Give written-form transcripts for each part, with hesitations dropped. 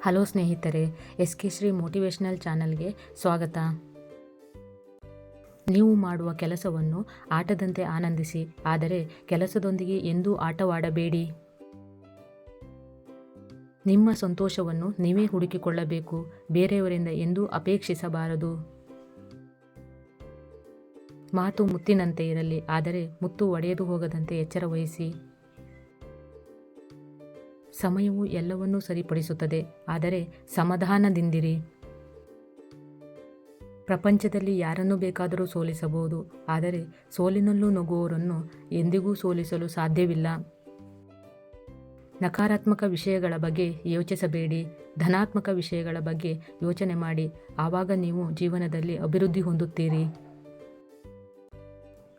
Hello ಸ್ನೇಹಿತರೆ, SK Shri motivational ಚಾನಲ್ಗೆ ಸ್ವಾಗತ. ನೀವು ಮಾಡುವ ಕೆಲಸವನ್ನು ಆಟದಂತೆ ಆನಂದಿಸಿ, ಆದರೆ ಕೆಲಸದೊಂದಿಗೆ ಎಂದೂ ಆಟವಾಡಬೇಡಿ. ನಿಮ್ಮ ಸಂತೋಷವನ್ನು ನೀವೇ ಹುಡುಕಿಕೊಳ್ಳಬೇಕು, ಬೇರೆಯವರಿಂದ ಎಂದೂ ಅಪೇಕ್ಷಿಸಬಾರದು. ಮಾತು ಮುತ್ತಿನಂತೆ ಇರಲಿ, ಆದರೆ ಮುತ್ತು ಒಡೆದು ಹೋಗದಂತೆ ಎಚ್ಚರ ವಹಿಸಿ. ಸಮಯವು ಎಲ್ಲವನ್ನೂ ಸರಿಪಡಿಸುತ್ತದೆ, ಆದರೆ ಸಮಾಧಾನದಿಂದಿರಿ. ಪ್ರಪಂಚದಲ್ಲಿ ಯಾರನ್ನು ಬೇಕಾದರೂ ಸೋಲಿಸಬಹುದು, ಆದರೆ ಸೋಲಿನಲ್ಲೂ ನಗುವವರನ್ನು ಎಂದಿಗೂ ಸೋಲಿಸಲು ಸಾಧ್ಯವಿಲ್ಲ. ನಕಾರಾತ್ಮಕ ವಿಷಯಗಳ ಬಗ್ಗೆ ಯೋಚಿಸಬೇಡಿ, ಧನಾತ್ಮಕ ವಿಷಯಗಳ ಬಗ್ಗೆ ಯೋಚನೆ ಮಾಡಿ. ಆವಾಗ ನೀವು ಜೀವನದಲ್ಲಿ ಅಭಿವೃದ್ಧಿ ಹೊಂದುತ್ತೀರಿ.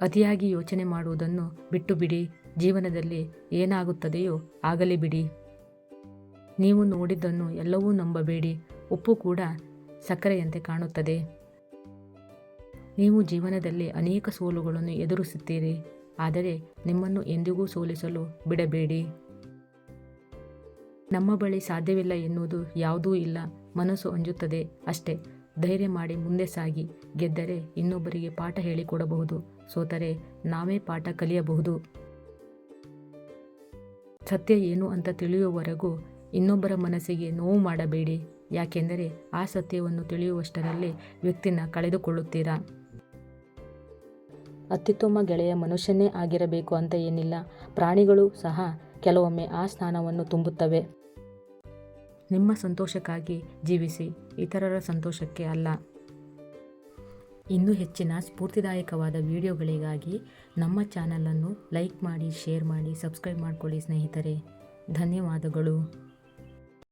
ಅತಿಯಾಗಿ ಯೋಚನೆ ಮಾಡುವುದನ್ನು ಬಿಟ್ಟು ಬಿಡಿ. ಜೀವನದಲ್ಲಿ ಏನಾಗುತ್ತದೆಯೋ ಆಗಲಿ ಬಿಡಿ. ನೀವು ನೋಡಿದ್ದನ್ನು ಎಲ್ಲವೂ ನಂಬಬೇಡಿ. ಉಪ್ಪು ಕೂಡ ಸಕ್ಕರೆಯಂತೆ ಕಾಣುತ್ತದೆ. ನೀವು ಜೀವನದಲ್ಲಿ ಅನೇಕ ಸೋಲುಗಳನ್ನು ಎದುರಿಸುತ್ತೀರಿ, ಆದರೆ ನಿಮ್ಮನ್ನು ಎಂದಿಗೂ ಸೋಲಿಸಲು ಬಿಡಬೇಡಿ. ನಮ್ಮ ಬಳಿ ಸಾಧ್ಯವಿಲ್ಲ ಎನ್ನುವುದು ಯಾವುದೂ ಇಲ್ಲ, ಮನಸ್ಸು ಅಂಜುತ್ತದೆ ಅಷ್ಟೇ. ಧೈರ್ಯ ಮಾಡಿ ಮುಂದೆ ಸಾಗಿ. ಗೆದ್ದರೆ ಇನ್ನೊಬ್ಬರಿಗೆ ಪಾಠ ಹೇಳಿಕೊಡಬಹುದು, ಸೋತರೆ ನಾವೇ ಪಾಠ ಕಲಿಯಬಹುದು. ಸತ್ಯ ಏನು ಅಂತ ತಿಳಿಯುವವರೆಗೂ ಇನ್ನೊಬ್ಬರ ಮನಸ್ಸಿಗೆ ನೋವು ಮಾಡಬೇಡಿ, ಯಾಕೆಂದರೆ ಆ ಸತ್ಯವನ್ನು ತಿಳಿಯುವಷ್ಟರಲ್ಲಿ ವ್ಯಕ್ತಿನ ಕಳೆದುಕೊಳ್ಳುತ್ತೀರಾ. ಅತ್ಯುತ್ತಮ ಗೆಳೆಯ ಮನುಷ್ಯನೇ ಆಗಿರಬೇಕು ಅಂತ ಏನಿಲ್ಲ, ಪ್ರಾಣಿಗಳು ಸಹ ಕೆಲವೊಮ್ಮೆ ಆ ಸ್ಥಾನವನ್ನು ತುಂಬುತ್ತವೆ. ನಿಮ್ಮ ಸಂತೋಷಕ್ಕಾಗಿ ಜೀವಿಸಿ, ಇತರರ ಸಂತೋಷಕ್ಕೆ ಅಲ್ಲ. ಇನ್ನೂ ಹೆಚ್ಚಿನ ಸ್ಫೂರ್ತಿದಾಯಕವಾದ ವಿಡಿಯೋಗಳಿಗಾಗಿ ನಮ್ಮ ಚಾನಲನ್ನು ಲೈಕ್ ಮಾಡಿ, ಶೇರ್ ಮಾಡಿ, ಸಬ್ಸ್ಕ್ರೈಬ್ ಮಾಡಿಕೊಳ್ಳಿ ಸ್ನೇಹಿತರೆ. ಧನ್ಯವಾದಗಳು.